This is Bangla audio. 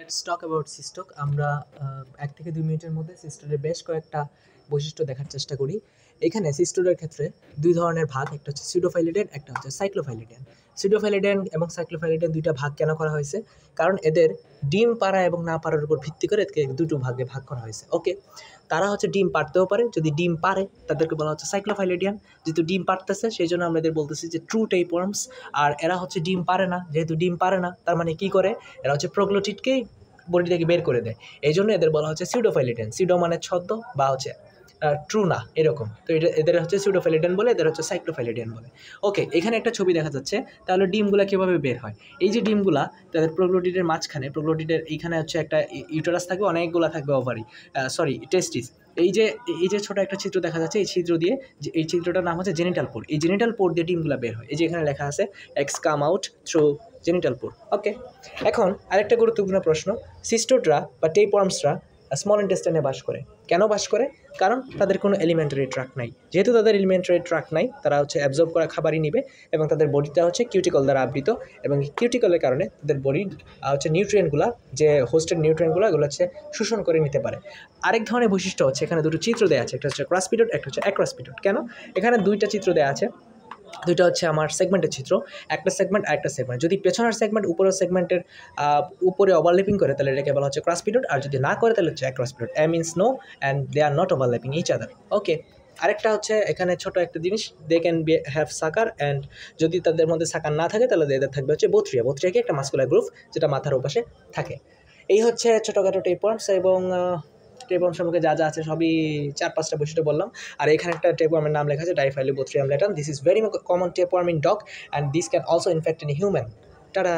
Let's talk about সিস্টক। আমরা 1 থেকে 2 মিনিটের মধ্যে সিস্টোডের বেশ কয়েকটা বৈশিষ্ট্য দেখার চেষ্টা করি। এখানে সিস্টোডের ক্ষেত্রে 2 ধরনের ভাগ, একটা হচ্ছে সিউডোফাইলিডেন, একটা হচ্ছে সাইক্লোফাইলিডেন। সিউডোফাইলিডেন এবং সাইক্লোফাইলিডেন 2টা ভাগ কেন করা হয়েছে? কারণ এদের ডিম পাড়া এবং না পাড়ার উপর ভিত্তি করে এদেরকে 2টো ভাগে ভাগ করা হয়েছে। ওকে, তারা হচ্ছে ডিম পাড়তেও পারে, যদি ডিম পারে তাদেরকে বলা হচ্ছে সাইক্লোফাইলিডিয়ান। যেহেতু ডিম পারতেছে সেই জন্য আমরা এদের বলতেছি যে ট্রু টেপওয়ার্মস। আর এরা হচ্ছে ডিম পারে না, যেহেতু ডিম পারে না তার মানে কি করে, এরা হচ্ছে প্রোগ্লোটিডকেই বডি থেকে বের করে দেয়। এই জন্য এদের বলা হচ্ছে সিউডোফাইলিডেন। সিউডো মানে ছদ্ম বা হচ্ছে ট্রু না, এরকম। তো এটা এদের হচ্ছে সিউডোফাইলিডেন বলে, এদের হচ্ছে সাইক্লোফাইলিডেন বলে। ওকে, এখানে একটা ছবি দেখা যাচ্ছে। তাহলে ডিমগুলা কীভাবে বের হয়? এই যে ডিমগুলা, তাদের প্রোগ্লোটিডের মাঝখানে, প্রোগ্লোটিডের এইখানে হচ্ছে একটা ইউটেরাস থাকবে, অনেকগুলা থাকবে ওভারি, টেস্টিস। এই যে ছোট একটা চিত্র দেখা যাচ্ছে, এই চিত্র দিয়ে, যে এই চিত্রটার নাম হচ্ছে জেনিটাল পোর। এই জেনিটাল পোর দিয়ে ডিমগুলা বের হয়। এই যে এখানে লেখা আছে eggs come out through genital pore. Okay, এখন আরেকটা গুরুত্বপূর্ণ প্রশ্ন, সিস্টোডরা বা টেপওয়ার্মসরা স্মল ইন্টেস্টাইনে বাস করে। কেন বাস করে? কারণ তাদের কোনো এলিমেন্টারি ট্র্যাক্ট নাই। যেহেতু তাদের এলিমেন্টারি ট্র্যাক্ট নাই, তারা হচ্ছে অ্যাবজর্ব করা খাবারই নিবে, এবং তাদের বডিটা হচ্ছে কিউটিকল দ্বারা আবৃত, এবং কিউটিকলের কারণে তাদের বডির হচ্ছে নিউট্রিয়েন্টগুলো, যে হোস্টেড নিউট্রিয়েন্টগুলো, এগুলো হচ্ছে শোষণ করে নিতে পারে। আরেক ধরনের বৈশিষ্ট্য হচ্ছে, এখানে দুটো চিত্র দেওয়া আছে, একটা হচ্ছে ক্রাসপিডড, একটা হচ্ছে অ্যাক্রাসপিডড। কেন? এখানে দুইটা চিত্র দেওয়া আছে, দুইটা হচ্ছে আমার সেগমেন্টের চিত্র, একটা সেগমেন্ট আর একটা সেগমেন্ট। যদি পেছনের সেগমেন্ট উপরের সেগমেন্টের উপরে ওভারল্যাপিং করে তাহলে এটাকে বলা হচ্ছে ক্রাসপিডড, আর যদি না করে তাহলে হচ্ছে acraspedote. Means no and they are not overlapping each other. Okay, আরেকটা হচ্ছে এখানে ছোট একটা জিনিস, they can be have sucker, and যদি তাদের মধ্যে সাকার না থাকে তাহলে এদের থাকবে হচ্ছে বোথ্রিয়া। বোথ্রিয়া কি একটা মাস্কুলার গ্রুপ, যেটা মাথার ওপাশে থাকে। এই হচ্ছে ছোটোখাটো টেপওয়ার্মস, এবং টেপওয়ার্ম সম্পর্কে যা যা আছে সবই 4-5টা বৈশিষ্ট্য বললাম। আর এখানে একটা টেপওয়ার্মের নাম লেখা আছে Diphyllobothrium latum. This is very common tapeworm in dog, and this can also infect in human. Tata.